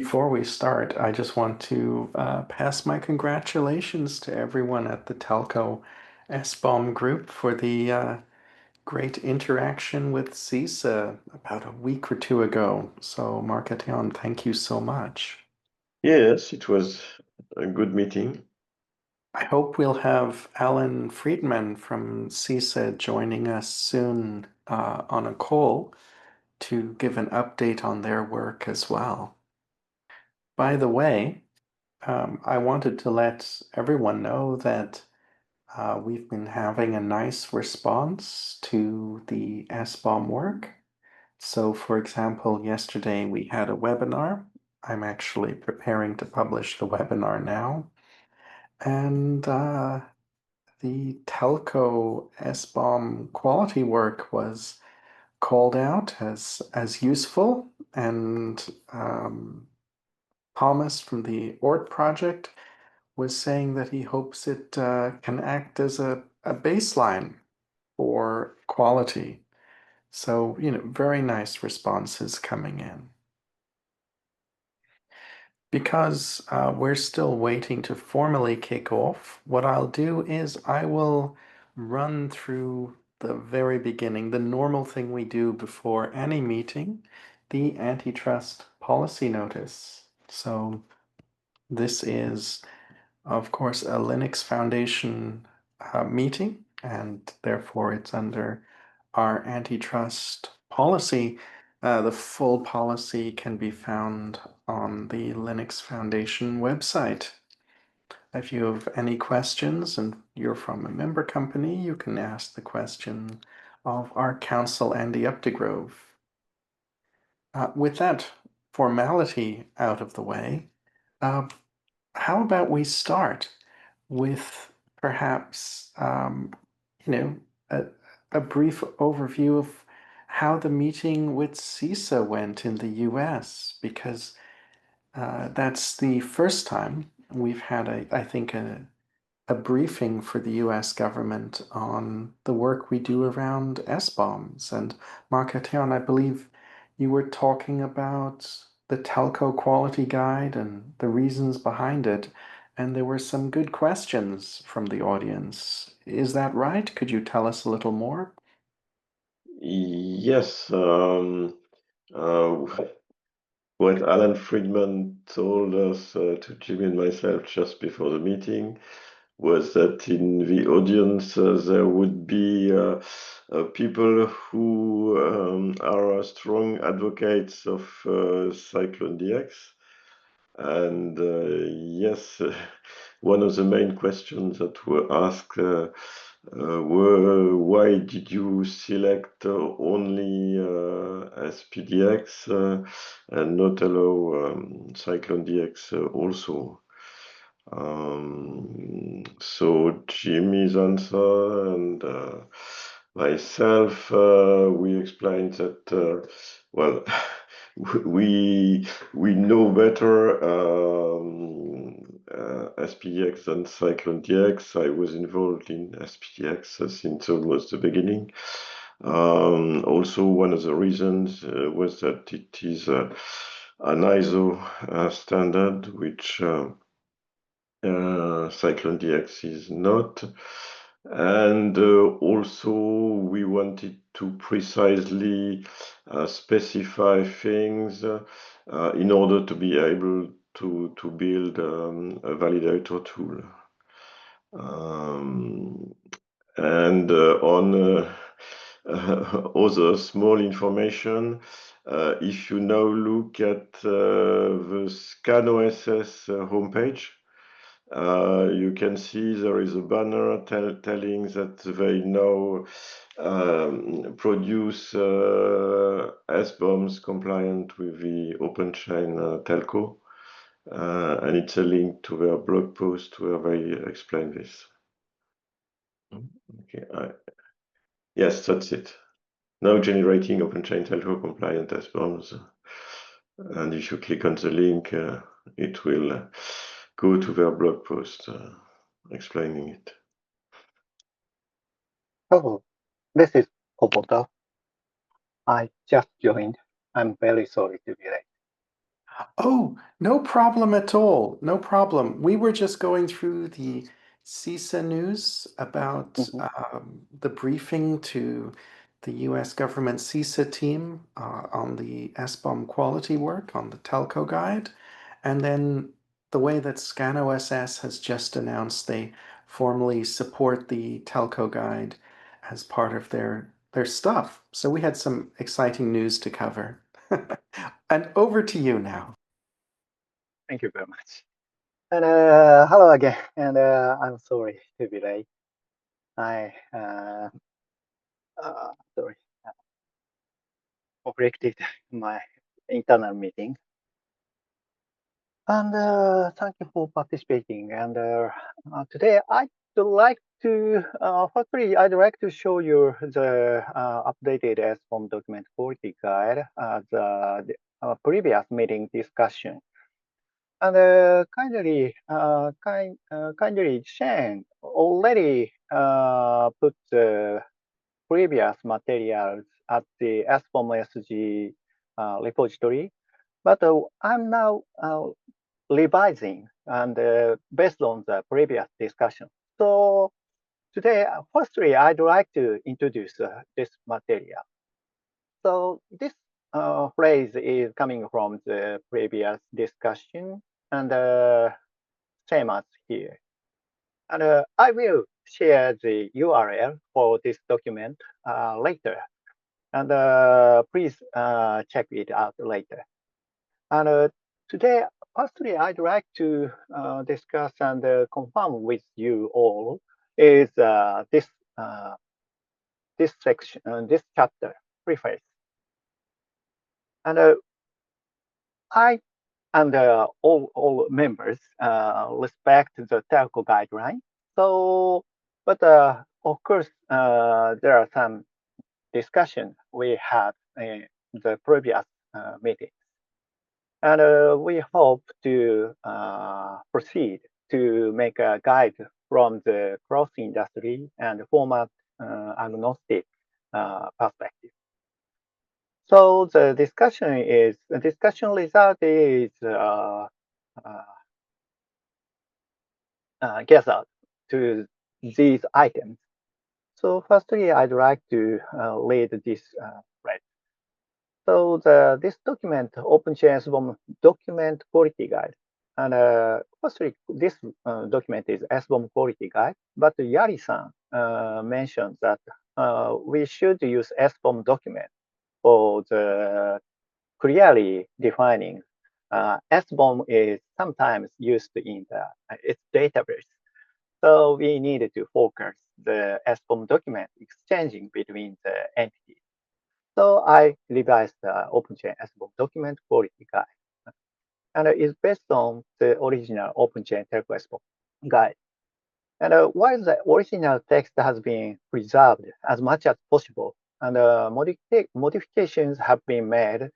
Before we start, I just want to pass my congratulations to everyone at the Telco SBOM group for the great interaction with CISA about a week or two ago. So, Marc-Étienne, thank you so much. Yes, it was a good meeting. I hope we'll have Alan Friedman from CISA joining us soon on a call to give an update on their work as well. By the way, I wanted to let everyone know that we've been having a nice response to the SBOM work. So, for example, yesterday we had a webinar. I'm actually preparing to publish the webinar now. And the telco SBOM quality work was called out as useful, and Thomas from the ORT project was saying that he hopes it can act as a baseline for quality. So, very nice responses coming in. Because we're still waiting to formally kick off, what I'll do is I will run through the very beginning, the normal thing we do before any meeting, the antitrust policy notice. So this is, of course, a Linux Foundation meeting, and therefore it's under our antitrust policy. The full policy can be found on the Linux Foundation website. If you have any questions and you're from a member company, you can ask the question of our counsel, Andy Updegrove. With that formality out of the way, how about we start with perhaps, a, a brief overview of how the meeting with CISA went in the US, because that's the first time we've had, I think, a briefing for the US government on the work we do around SBOMs. And Marc-Étienne, I believe you were talking about the telco quality guide and the reasons behind it. And there were some good questions from the audience. Is that right? Could you tell us a little more? Yes, what Alan Friedman told us to Jimmy and myself just before the meeting was that in the audience there would be people who are strong advocates of Cyclone DX. And yes, one of the main questions that were asked were, why did you select only SPDX and not allow Cyclone DX also? So Jimmy's answer and myself, we explained that, well, we know better SPDX than Cyclone DX. I was involved in SPDX since almost the beginning. Also, one of the reasons was that it is an ISO standard, which Cyclone DX is not. And also we wanted to precisely specify things in order to be able to build a validator tool. And on other small information, if you now look at the ScanOSS homepage, you can see there is a banner telling that they now produce SBOMs compliant with the OpenChain telco. And it's a link to their blog post where they explain this. Okay, yes, that's it. Now generating OpenChain telco compliant SBOMs. And if you click on the link, it will go to their blog post explaining it. Oh, this is Koboda. I just joined. I'm very sorry to be late. Oh, no problem at all. No problem. We were just going through the CISA news about Mhm. the briefing to the US government CISA team on the SBOM quality work on the telco guide. And then the way that ScanOSS has just announced they formally support the telco guide as part of their stuff. So we had some exciting news to cover. And over to you now. Thank you very much. And hello again. And I'm sorry to be late. I sorry, completed my internal meeting. And thank you for participating. And today I'd like to, firstly, I'd like to show you the updated SBOM document quality guide, the previous meeting discussion. And kindly Shane already put the previous materials at the SBOM SG repository, but I'm now revising and based on the previous discussion. So today, firstly, I'd like to introduce this material. So this phrase is coming from the previous discussion and same as here. And I will share the URL for this document later. And please check it out later. And today, firstly, I'd like to discuss and confirm with you all is this section, this chapter, preface. And I and all members respect the telco guideline. So, but of course, there are some discussion we had in the previous meeting. And we hope to proceed to make a guide from the cross-industry and format agnostic perspective. So the discussion result is gathered to these items. So firstly, I'd like to read this phrase. So this document, OpenChain SBOM document quality guide. And firstly, this document is SBOM quality guide, but Yari-san mentioned that we should use SBOM document for the clearly defining. SBOM is sometimes used in its database. So we needed to focus the SBOM document exchanging between the entities. So I revised the OpenChain SBOM document quality guide. And it's based on the original OpenChain Telco SBOM guide. And while the original text has been preserved as much as possible, and modifications have been made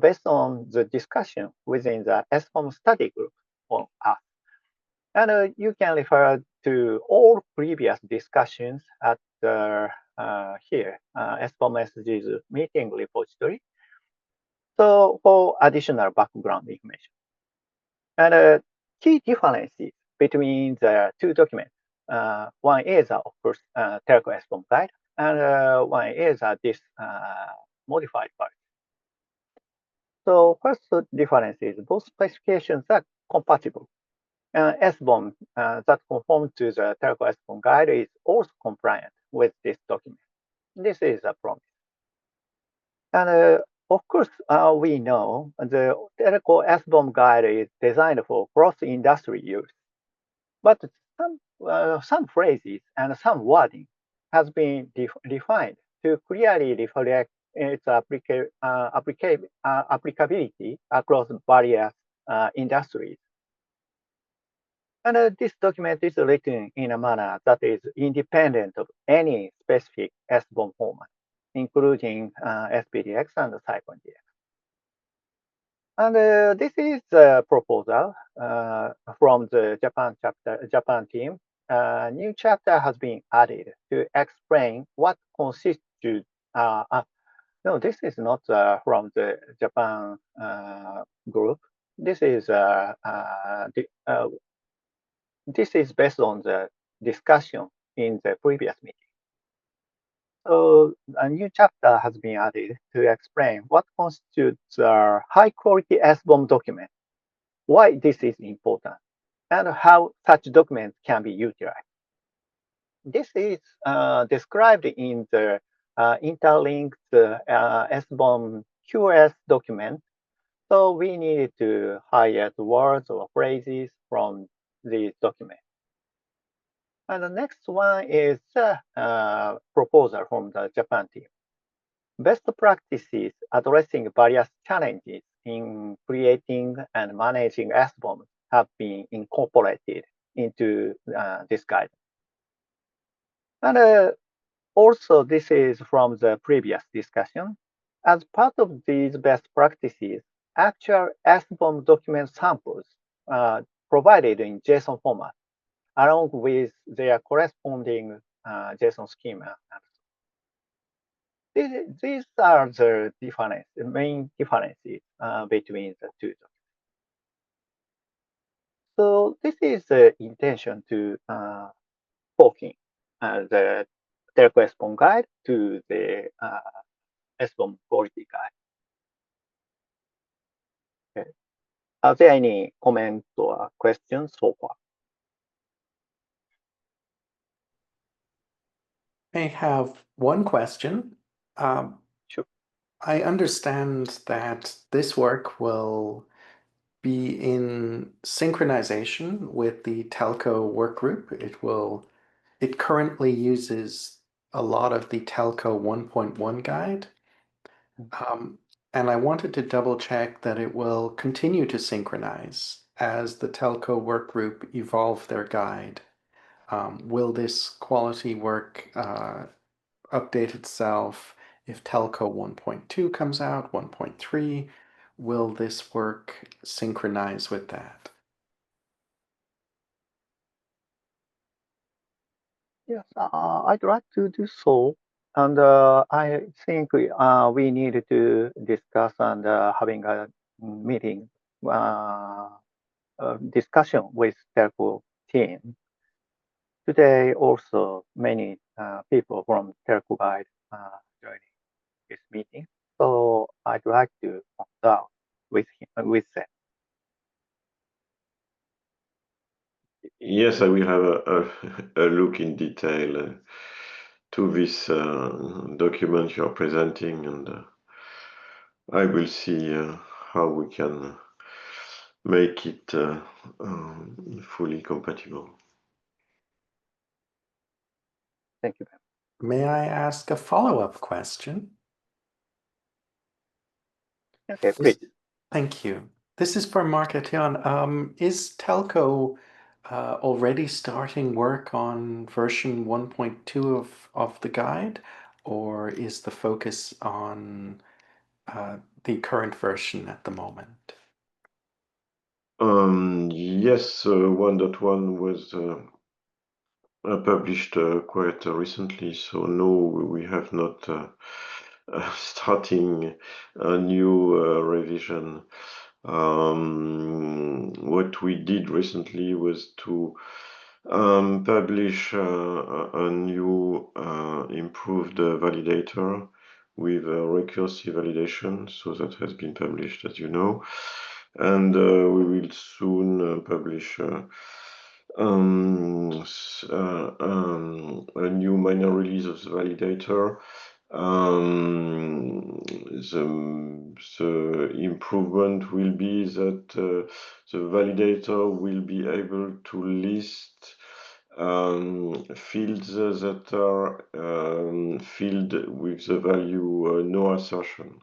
based on the discussion within the SBOM study group on us. And you can refer to all previous discussions at here, SBOM SG's meeting repository. So for additional background information. And key differences between the two documents. One is, of course, Telco SBOM guide, and one is this modified part. So first difference is both specifications are compatible. SBOM that conforms to the Telco SBOM guide is also compliant with this document. This is a promise. And of course, we know the Telco SBOM guide is designed for cross-industry use, but some phrases and some wording has been defined to clearly reflect its applicability across various industries. And this document is written in a manner that is independent of any specific SBOM format, including SPDX and CycloneDX. And this is a proposal from the Japan team. A new chapter has been added to explain what constitutes. No, this is not from the Japan group. this is this is based on the discussion in the previous meeting. So a new chapter has been added to explain what constitutes a high-quality SBOM document, why this is important, and how such documents can be utilized. This is described in the interlinked SBOM QoS document. So we needed to highlight words or phrases from these documents. And the next one is a proposal from the Japan team. Best practices addressing various challenges in creating and managing SBOM have been incorporated into this guide. And also, this is from the previous discussion. As part of these best practices, actual SBOM document samples provided in JSON format, along with their corresponding JSON schema. These are the main differences between the two documents. So this is the intention to forking the Telco SBOM guide to the SBOM quality guide. Okay. Are there any comments or questions so far? I have one question. Sure. I understand that this work will be in synchronization with the telco workgroup. It currently uses a lot of the telco 1.1 guide. And I wanted to double check that it will continue to synchronize as the telco workgroup evolve their guide. Will this quality work update itself if telco 1.2 comes out, 1.3? Will this work synchronize with that? Yes, I'd like to do so. And I think we need to discuss and having a meeting discussion with telco team. Today, also many people from telco guide joining this meeting. So I'd like to consult with them. Yes, I will have a look in detail to this document you're presenting, and I will see how we can make it fully compatible. Thank you. May I ask a follow-up question? Okay, please. Thank you. This is for Mark Etienne. Is Telco already starting work on version 1.2 of the guide, or is the focus on the current version at the moment? Yes, 1.1 was published quite recently, so no, we have not starting a new revision. What we did recently was to publish a new improved validator with recursive validation, so that has been published, as you know, and we will soon publish a new minor release of the validator. The improvement will be that the validator will be able to list fields that are filled with the value no assertion.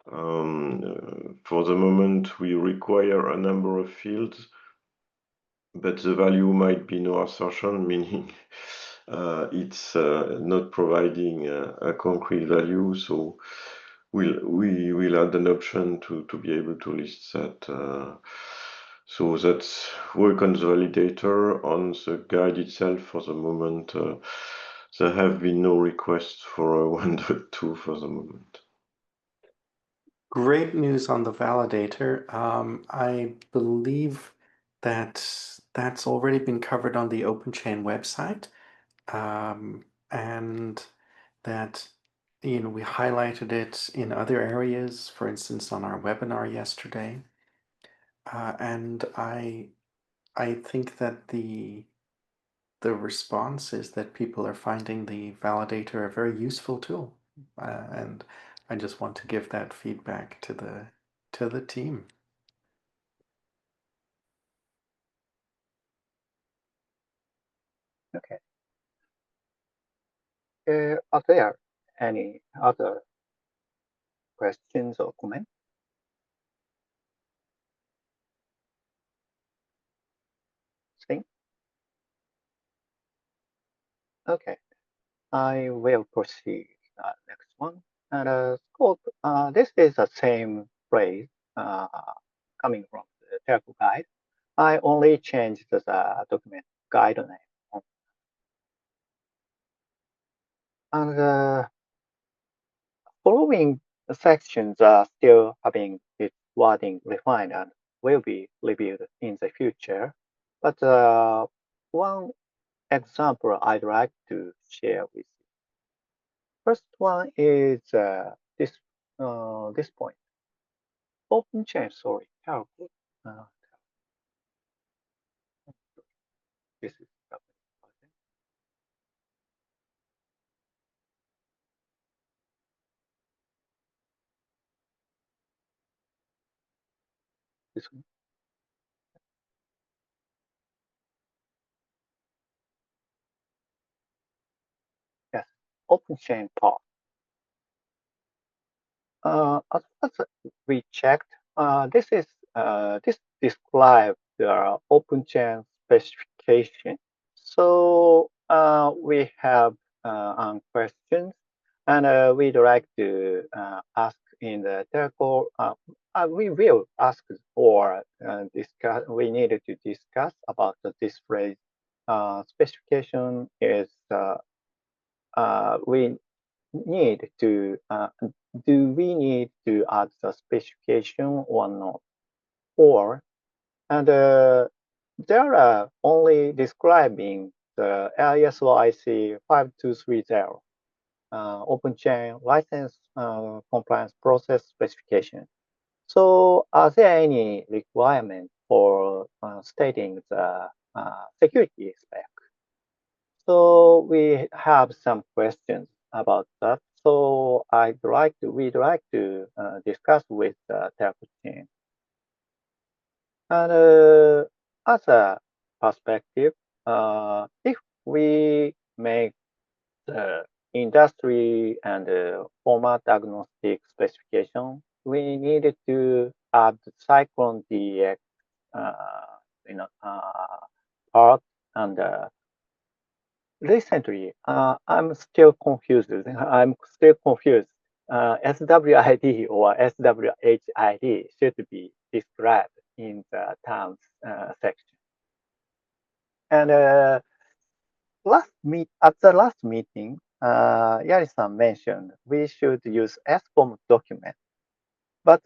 For the moment, we require a number of fields, but the value might be no assertion, meaning it's not providing a concrete value. So we will add an option to be able to list that. So that's work on the validator. On the guide itself, for the moment, there have been no requests for 1.2 for the moment. Great news on the validator. I believe that that's already been covered on the OpenChain website, and that we highlighted it in other areas, for instance, on our webinar yesterday. And I think that the response is that people are finding the validator a very useful tool, and I just want to give that feedback to the team. Okay. Are there any other questions or comments? Okay, I will proceed. Next one. And scope. This is the same phrase coming from the Terraco guide. I only changed the document guide name. And following sections are still having its wording refined and will be reviewed in the future. But one example I'd like to share with you. First one is this point. OpenChain, sorry, Terraco. This is this one. Yes, OpenChain part. As we checked, this describes the OpenChain specification. So we have questions, and we'd like to ask in the Terraco. We will ask or discuss. We needed to discuss about this phrase. Specification is we need to do we need to add the specification or not? Or and there are only describing the ISO/IC 5230 OpenChain license compliance process specification. So are there any requirements for stating the security spec? So we have some questions about that. So we'd like to discuss with the Terraco team. And as a perspective, if we make the industry and format agnostic specification, we needed to add Cyclone DX, part. And recently, I'm still confused. SWID or SWHID should be described in the terms section. And at the last meeting, Yari-san mentioned we should use SBOM document. But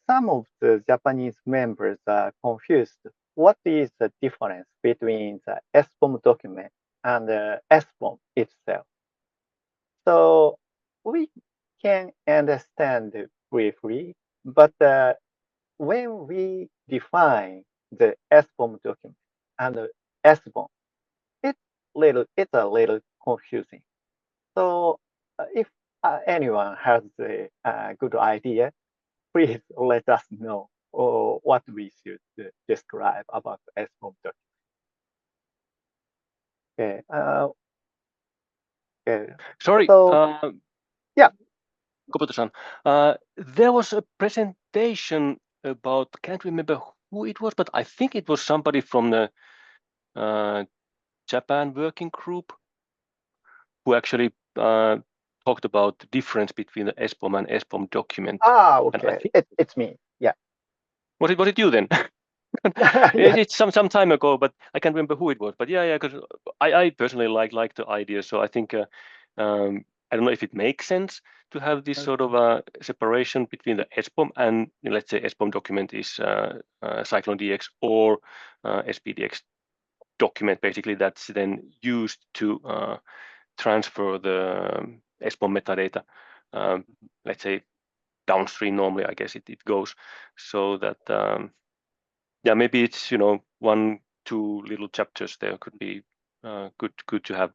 some of the Japanese members are confused. What is the difference between the SBOM document and the SBOM itself? So we can understand briefly, but when we define the SBOM document and the SBOM, it's a little confusing. So if anyone has a good idea, please let us know what we should describe about the SBOM document. Okay. Okay. Sorry. So, yeah. Kopoto-san, there was a presentation about, can't remember who it was, but I think it was somebody from the Japan working group who actually talked about the difference between the SBOM and SBOM document. Okay. It's me. Yeah. Was it you then? Yeah. It's some time ago, but I can't remember who it was. But yeah, because I personally like the idea. So I think I don't know if it makes sense to have this sort of a separation between the SBOM and, let's say, SBOM document is Cyclone DX or SPDX document, basically, that's then used to transfer the SBOM metadata, let's say, downstream. Normally, I guess it goes, so that yeah, maybe it's 1, 2 little chapters there could be good to have,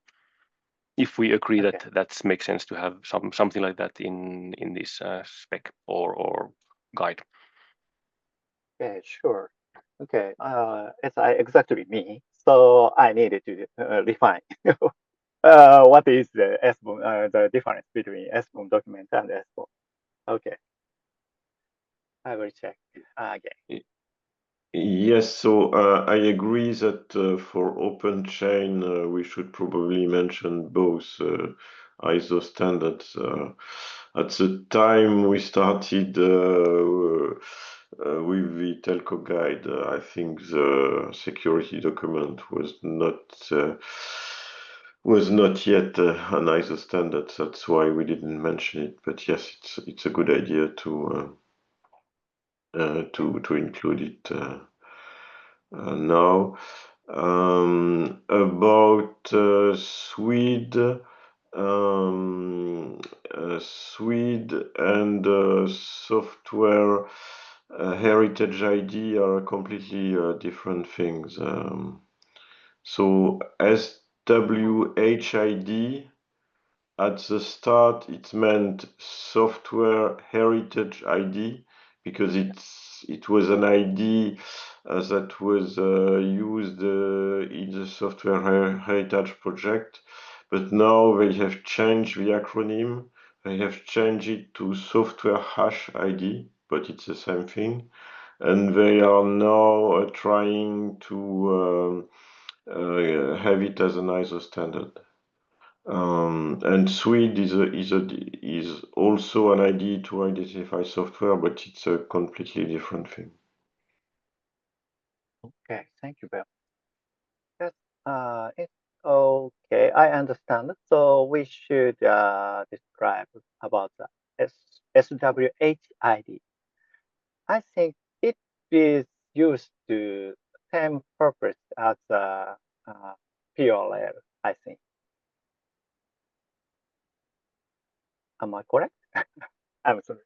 if we agree that that makes sense to have something like that in this spec or guide. Okay, sure. Okay, it's exactly me. So I needed to refine what is the SBOM, the difference between SBOM document and SBOM. Okay, I will check again. Yes, so I agree that for OpenChain, we should probably mention both ISO standards. At the time we started with the telco guide, I think the security document was not yet an ISO standard. That's why we didn't mention it. But yes, it's a good idea to include it now. About Swede, Swede and software heritage ID are completely different things. So SWHID, at the start it meant software heritage ID because it was an ID that was used in the software heritage project, but now they have changed the acronym. They have changed it to software hash ID, but it's the same thing, and they are now trying to have it as an ISO standard. And Swede is also an ID to identify software, but it's a completely different thing. Okay, thank you, Bill. Yes, it's okay. I understand. So we should describe about the SWHID. I think it is used to same purpose as PLL, I think. Am I correct? I'm sorry.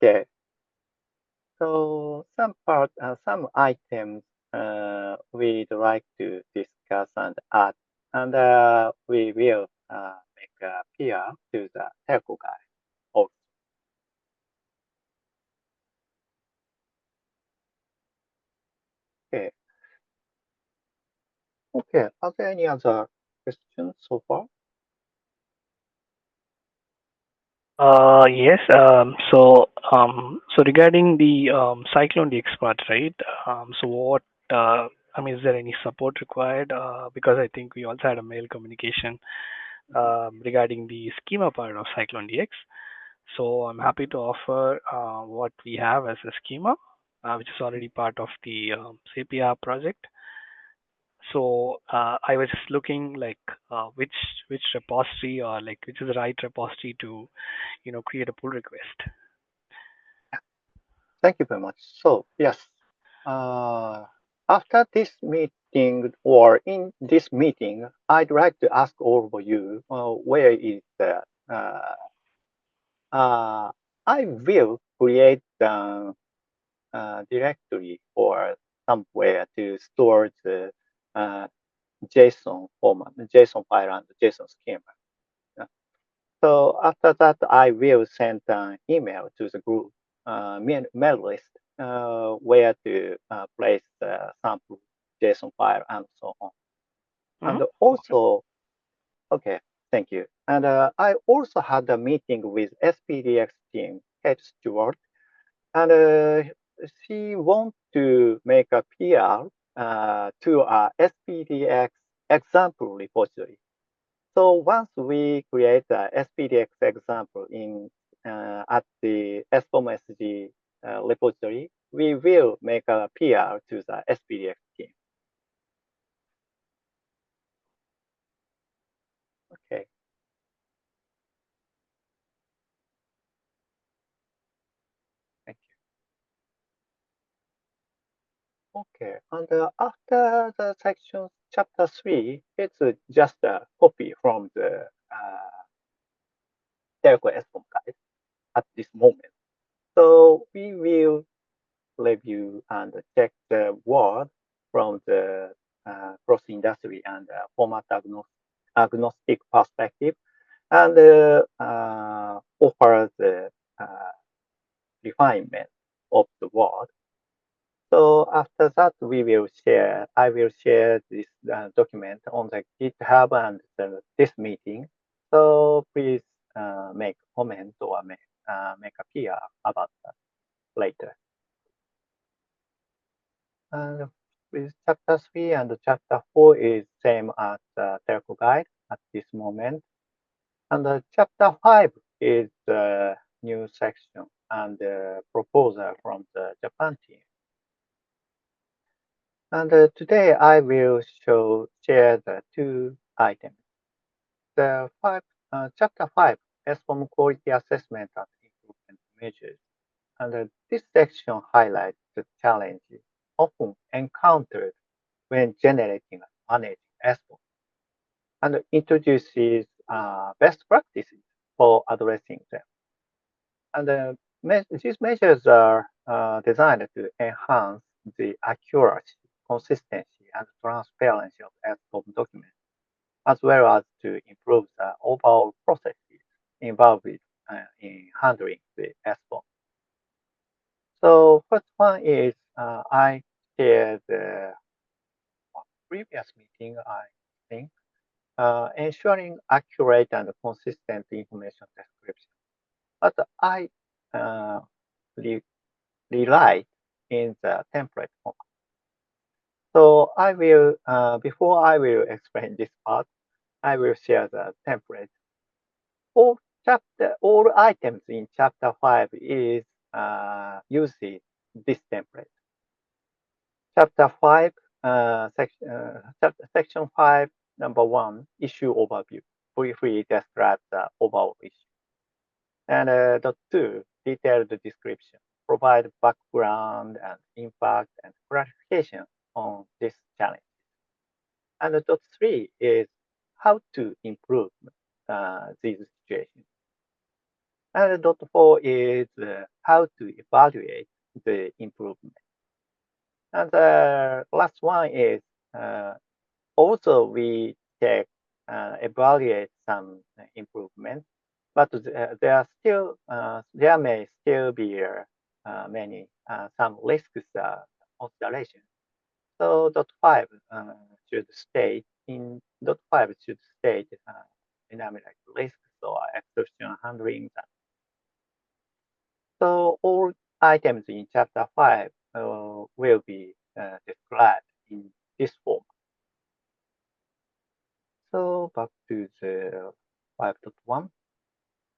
Okay. So some items we'd like to discuss and add, and we will make a PR to the telco guy also. Okay. Okay. Are there any other questions so far? Yes. So regarding the Cyclone DX part, right? So what? I mean, is there any support required? Because I think we also had a mail communication regarding the schema part of Cyclone DX. So I'm happy to offer what we have as a schema, which is already part of the CPR project. So I was just looking like which repository or like which is the right repository to create a pull request. Thank you very much. So yes, after this meeting or in this meeting, I'd like to ask all of you where is the I will create the directory or somewhere to store the JSON format, JSON file and JSON schema. So after that, I will send an email to the group mail list where to place the sample JSON file and so on. Mm-hmm. And also, okay, thank you. And I also had a meeting with SPDX team head Stuart, and she wants to make a PR to a SPDX example repository. So once we create a SPDX example in at the SBOM-SG repository, we will make a PR to the SPDX team. Okay. Okay, and after the section chapter 3, it's just a copy from the Telco SBOM guide at this moment. So we will review and check the word from the cross-industry and format agnostic perspective, and offer the refinement of the word. So after that, I will share this document on the GitHub and this meeting. So please make comment or make a PR about that later. And with chapter 3 and chapter 4 is same as Telco Guide at this moment. And chapter 5 is the new section and proposal from the Japan team. And today I will share the two items. The chapter 5, SBOM quality assessment and improvement measures. And this section highlights the challenges often encountered when generating and managing SBOM, and introduces best practices for addressing them. And these measures are designed to enhance the accuracy, consistency, and transparency of SBOM documents, as well as to improve the overall processes involved in handling the SBOM. So first one is I shared the previous meeting, I think, ensuring accurate and consistent information description. But I rely in the template format. So I will, before I will explain this part, I will share the template. All items in chapter 5 is using this template. Chapter 5, section 5, number 1, issue overview, briefly describe the overall issue. And dot 2, detailed description, provide background and impact and clarification on this challenge. And dot 3 is how to improve these situations. And dot 4 is how to evaluate the improvement. And the last one is also we check, evaluate some improvements, but there may still be some risks considerations. So dot 5 should state dynamic risks or exception handling. So all items in chapter 5 will be described in this form. So back to the 5.1,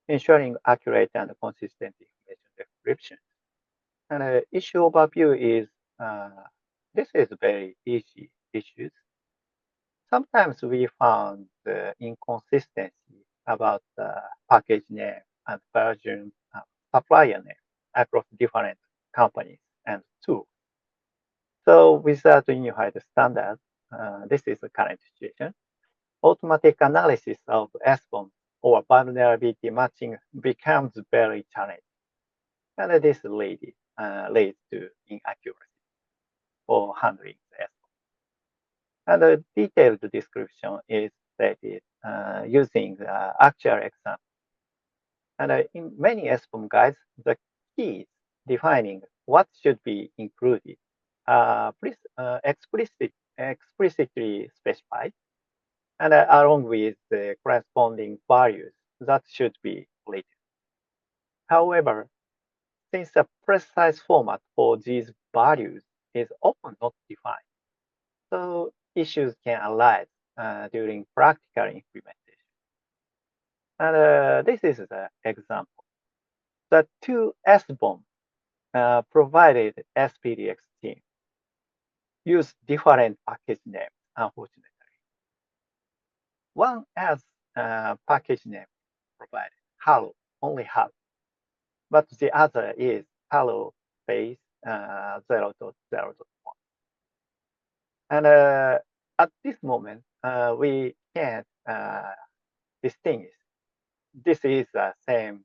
ensuring accurate and consistent information description. And issue overview is, this is very easy issues. Sometimes we found the inconsistency about the package name and version supplier name across different companies and tools. So with that unified standard, this is the current situation. Automatic analysis of SBOM or vulnerability matching becomes very challenging. And this leads to inaccuracy for handling the SBOM. And a detailed description is stated using the actual example. And in many SBOM guides, the keys defining what should be included explicitly specified, and along with the corresponding values that should be written. However, since a precise format for these values is often not defined, so issues can arise during practical implementation. And this is the example. The two SBOM provided SPDX team use different package names, unfortunately. One has package name provided, hello, only hello. But the other is hello space 0.0.1. And at this moment, we can't distinguish this is the same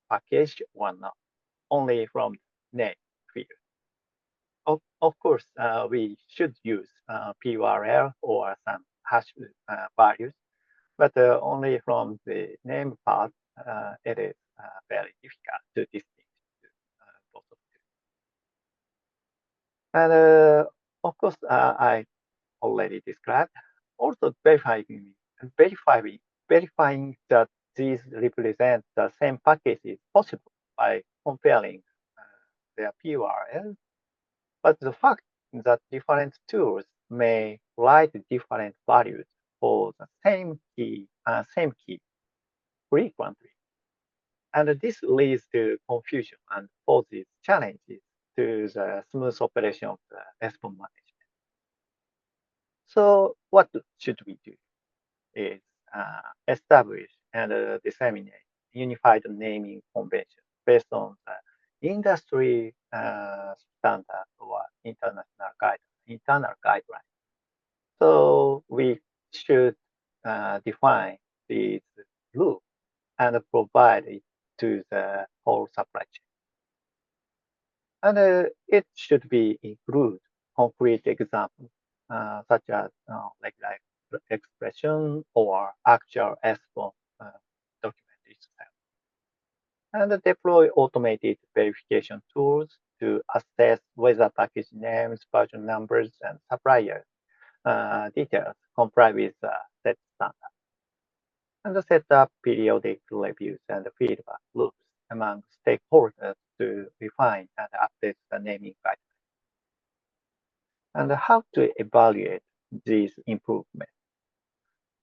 package or not, only from name field. Of course, we should use PURL or some hash values, but only from the name part, it is very difficult to distinguish both of them. And of course, I already described. Also, verifying, verifying that these represent the same package is possible by comparing their PURL. But the fact that different tools may write different values for the same key frequently. And this leads to confusion and poses challenges to the smooth operation of the SBOM management. So what should we do is establish and disseminate unified naming convention based on the industry standard or internal guidelines. So we should define these rules and provide it to the whole supply chain. And it should be include concrete examples such as like expression or actual SBOM document itself. And deploy automated verification tools to assess whether package names, version numbers, and supplier details comply with set standard. And set up periodic reviews and feedback loops among stakeholders to refine and update the naming guidelines. And how to evaluate these improvements.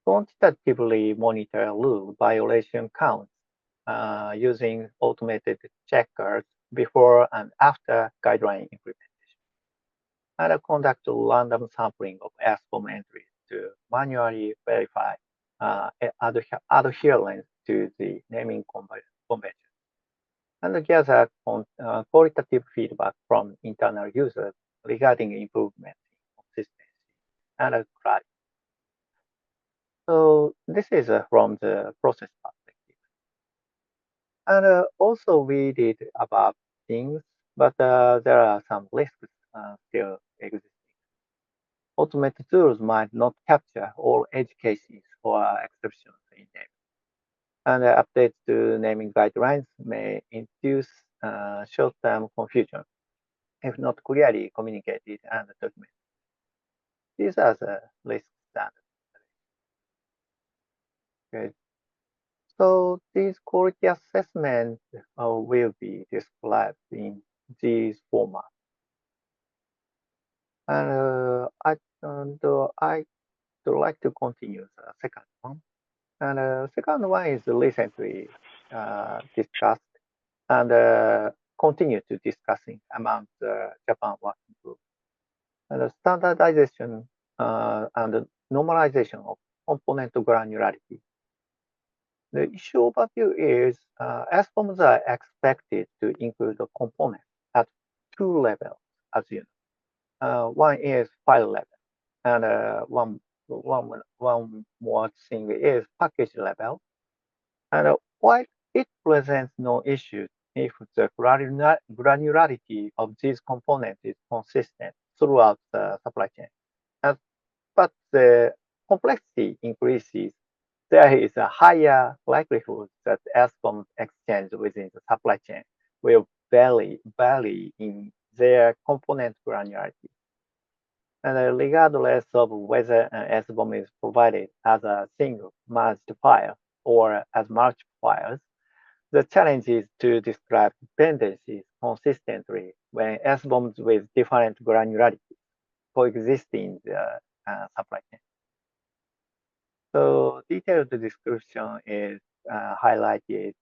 Quantitatively monitor rule violation counts using automated checkers before and after guideline implementation. And conduct random sampling of SBOM entries to manually verify adherence to the naming convention. And gather qualitative feedback from internal users regarding improvement in consistency and clarity. So this is from the process perspective. And also we did above things, but there are some risks still existing. Automated tools might not capture all edge cases or exceptions in them. And updates to naming guidelines may induce short-term confusion if not clearly communicated and documented. These are the risks standards. Okay. So these quality assessments will be described in these formats. And I'd like to continue the second one. And second one is recently discussed and continue to discussing among the Japan working group. And the standardization and normalization of component granularity. The issue overview is SBOMs are expected to include the components at two levels, as you know. One is file level, and one more thing is package level. And while it presents no issues if the granularity of these components is consistent throughout the supply chain. But the complexity increases, there is a higher likelihood that SBOM exchange within the supply chain will vary in their component granularity. And regardless of whether an SBOM is provided as a single merged file or as multiple files, the challenge is to describe dependencies consistently when SBOMs with different granularity coexist in the supply chain. So detailed description is highlighted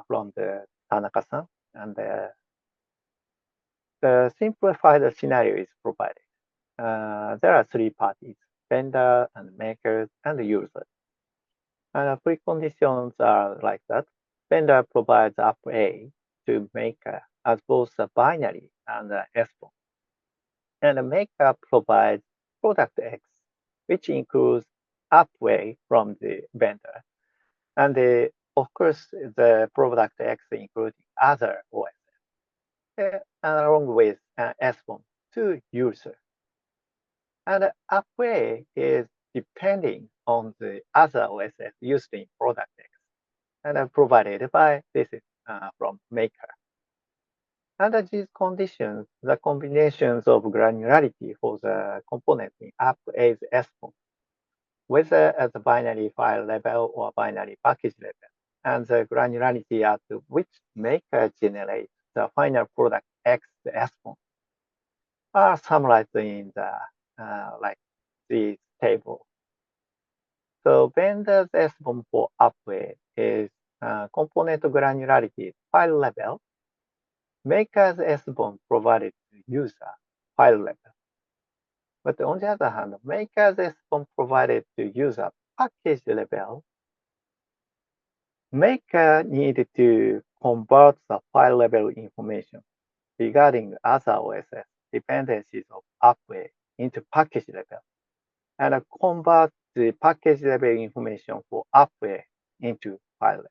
from the Tanaka-san, and the simplified scenario is provided. There are three parties: vendor and makers and users. And preconditions are like that. Vendor provides app A to maker as both a binary and a SBOM. And the maker provides product X, which includes Upway from the vendor. And of course, the product X including other OS, along with SBOM to user. And Upway is depending on the other OSS used in product X and provided by this is from maker. Under these conditions, the combinations of granularity for the component in Upway's SBOM, whether at the binary file level or binary package level, and the granularity at which maker generates the final product X SBOM are summarized in the like this table. So vendor's SBOM for Upway is component granularity file level. Maker's SBOM provided to user file level. But on the other hand, maker's SBOM provided to user package level. Maker needed to convert the file level information regarding other OSS dependencies of Upway into package level and convert the package level information for Upway into file level.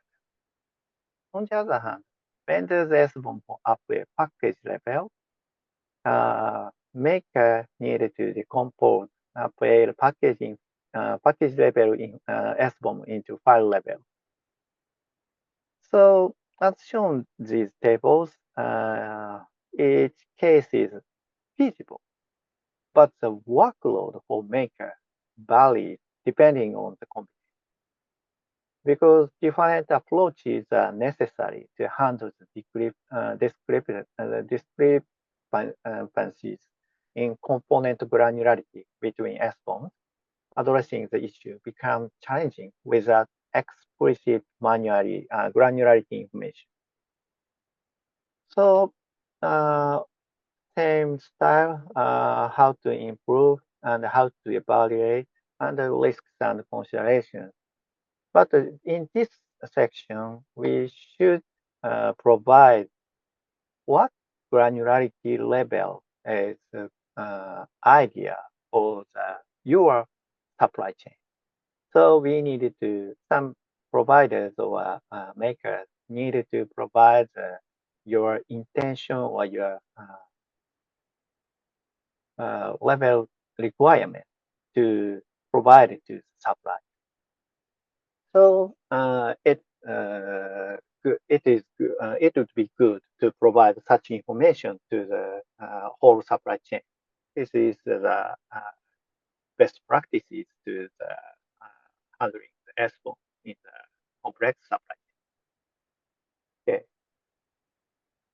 On the other hand, vendor's SBOM for Upway package level, maker needed to decompose Upway package level in SBOM into file level. So as shown these tables, each case is feasible, but the workload for maker varies depending on the combination. Because different approaches are necessary to handle the discrepancies in component granularity between SBOMs, addressing the issue becomes challenging without explicit manually granularity information. So same style, how to improve and how to evaluate and the risks and considerations. But in this section, we should provide what granularity level is idea for your supply chain. So we needed to, some providers or makers needed to provide your intention or your level requirement to provide it to supply. So it would be good to provide such information to the whole supply chain. This is the best practices to the handling the SBOM in the complex supply chain.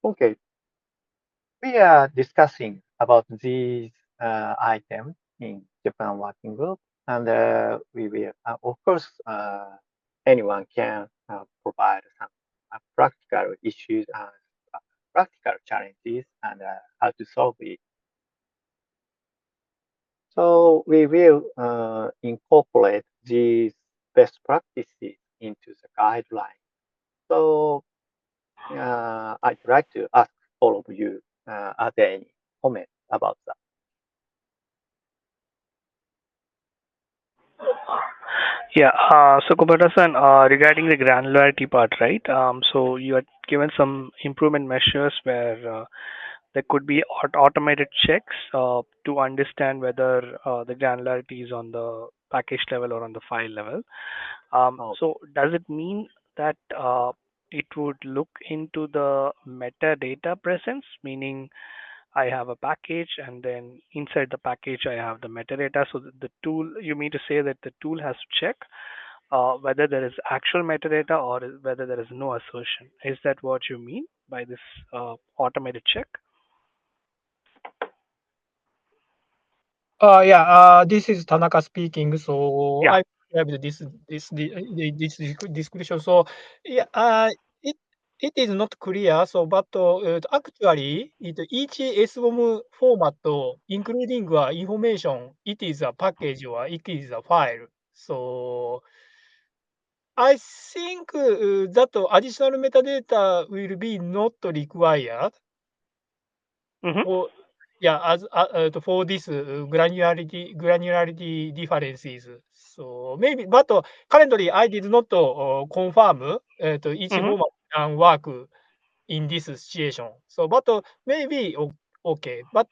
Okay. We are discussing about these items in Japan Working Group, and we will, of course, anyone can provide some practical issues and practical challenges and how to solve it. So we will incorporate these best practices into the guideline. So I'd like to ask all of you, are there any comments about that? Yeah, so Kubota-san, regarding the granularity part, right? So you had given some improvement measures where there could be automated checks to understand whether the granularity is on the package level or on the file level. So does it mean that it would look into the metadata presence, meaning I have a package and then inside the package I have the metadata. So the tool, you mean to say that the tool has to check whether there is actual metadata or whether there is no assertion. Is that what you mean by this automated check? This is Tanaka speaking. So Yeah. I have this description. So it is not clear. So but actually each SBOM format, including information, it is a package or it is a file. So I think that additional metadata will be not required. Mm-hmm. yeah, as for this granularity differences. So maybe, but currently I did not confirm each Mm-hmm. format can work in this situation. So, but maybe okay, but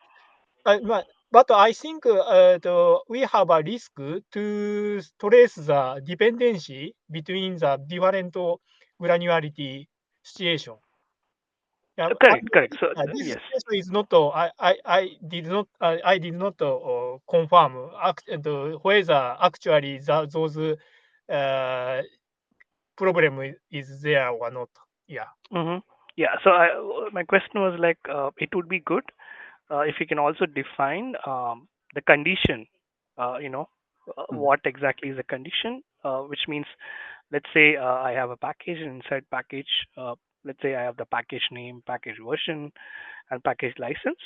but I think we have a risk to trace the dependency between the different granularity situation. Yeah, Correct, correct. So this yes. situation is not. I did not confirm whether actually those problem is there or not. Yeah. Mm-hmm. Yeah. So my question was like, it would be good if you can also define the condition. You know, what exactly is the condition? Which means, let's say I have a package, and inside package, let's say I have the package name, package version, and package license.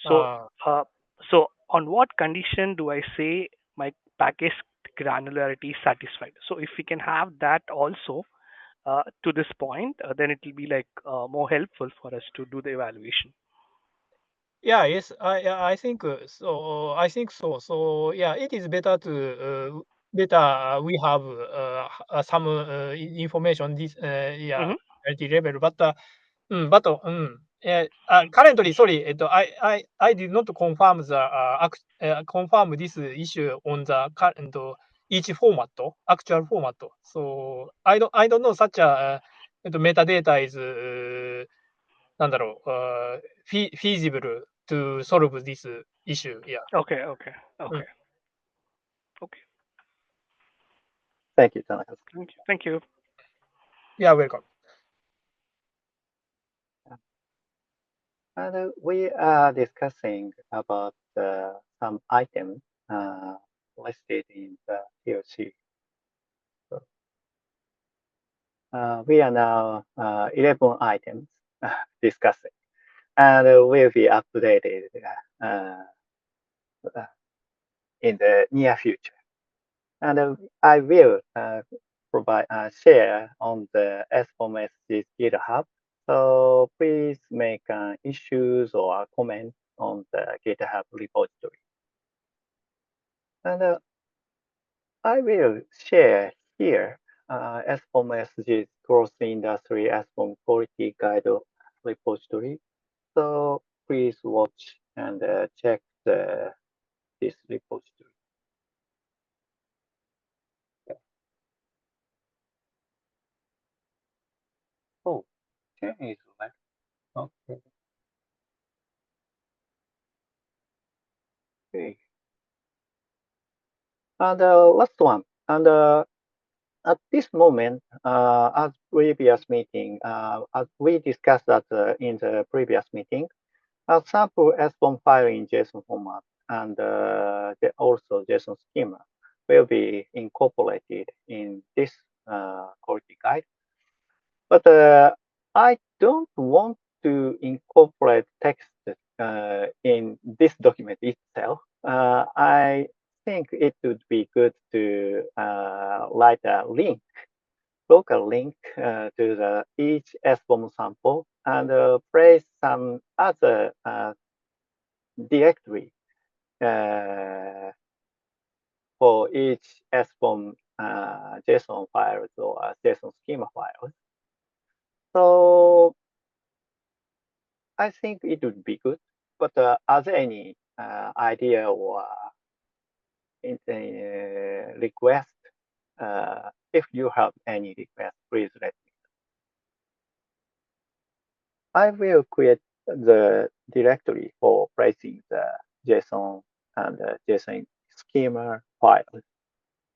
So, Uh, uh, so on what condition do I say my package granularity is satisfied? So if we can have that also to this point, then it will be like more helpful for us to do the evaluation. Yeah, yes, I think so. I think so. So yeah, it is better to better we have some information this yeah Mm-hmm. at level, but currently, sorry, I did not confirm the confirm this issue on the current each format, actual format. So I don't know such a metadata is なんだろう、feasible to solve this issue. Yeah. Okay, okay, うん。okay, okay. Thank you, Tanaka. Thank you. Thank you. Yeah, welcome. And we are discussing about some items listed in the POC. So, we are now 11 items discussing, and will be updated uh, uh, in the near future. And I will provide share on the SBOM GitHub. So please make issues or comment on the GitHub repository. And I will share here SBOM cross-industry SBOM quality guide repository. So please watch and check this repository. Oh, okay, is left. Okay. Okay. And last one. And at this moment, as previous meeting, as we discussed that in the previous meeting, a sample SBOM file in JSON format and also JSON schema will be incorporated in this quality guide. But I don't want to incorporate text in this document itself. I think it would be good to write a link, local link to the each SBOM sample and place some other directory for each SBOM JSON files or JSON schema files. So I think it would be good. But are there any idea or request? If you have any request, please let me. I will create the directory for placing the JSON and JSON schema files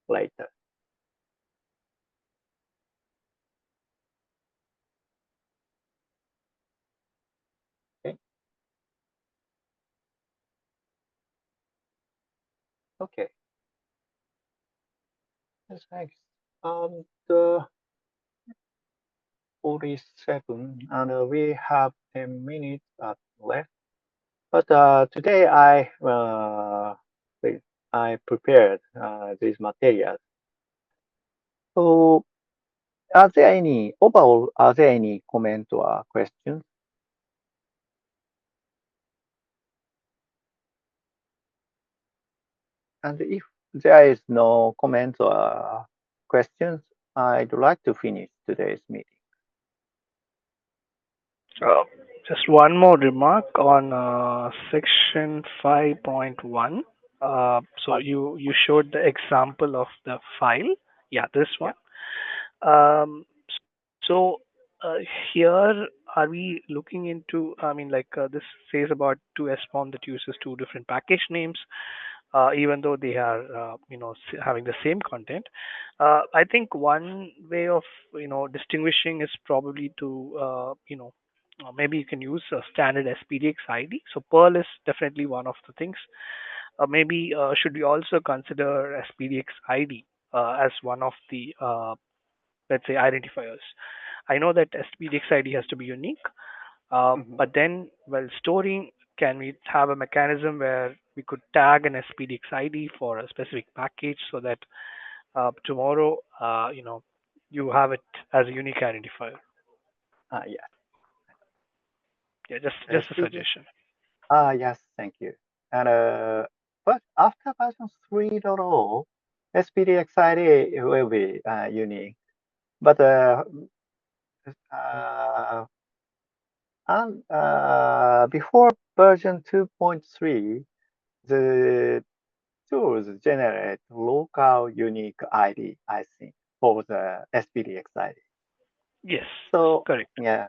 later. Okay. Okay. Yes, thanks. The 47, and we have 10 minutes left. But today I prepared these materials. So are there any comment or questions? And if there is no comments or questions, I'd like to finish today's meeting. Just one more remark on section 5.1. So you showed the example of the file. Yeah, this one. So here are we looking into? I mean, like this says about two SBOM that uses two different package names, even though they are having the same content. I think one way of distinguishing is probably to maybe you can use a standard SPDX ID. So Perl is definitely one of the things. Maybe should we also consider SPDX ID as one of the let's say identifiers? I know that SPDX ID has to be unique, but then while storing, can we have a mechanism where we could tag an SPDX ID for a specific package so that tomorrow, you have it as a unique identifier? Yes. Yeah, just a suggestion. Yes, thank you. And but after version 3.0, SPDX ID will be unique. But before version 2.3, the tools generate local unique ID, I think, for the SPDX ID. Yes, So correct. yeah.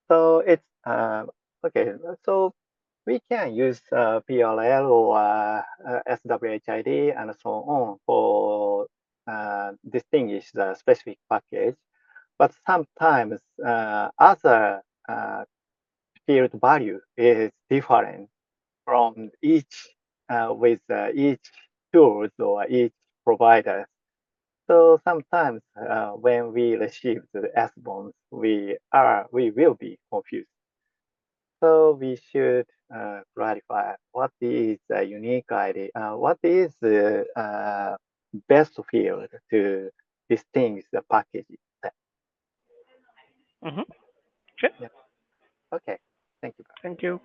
So it's okay. So we can use PLL or SWHID and so on for distinguish the specific package. But sometimes other field value is different from each with each tools or each provider. So sometimes when we receive the SBOMs, we will be confused. So we should clarify what is a unique ID, what is the best field to distinguish the packages. Mm-hmm. Okay. Yeah. Okay. Thank you. Thank you.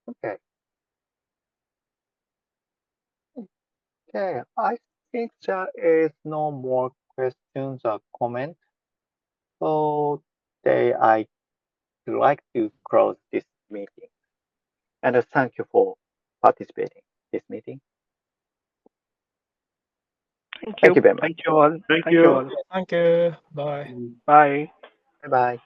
Okay. Okay. I think there is no more questions or comments. So I'd like to close this meeting. And thank you for participating in this meeting. Thank Thank you. you very much. Thank you all. Thank Thank you you. all. Thank you. Bye. Bye. Bye bye.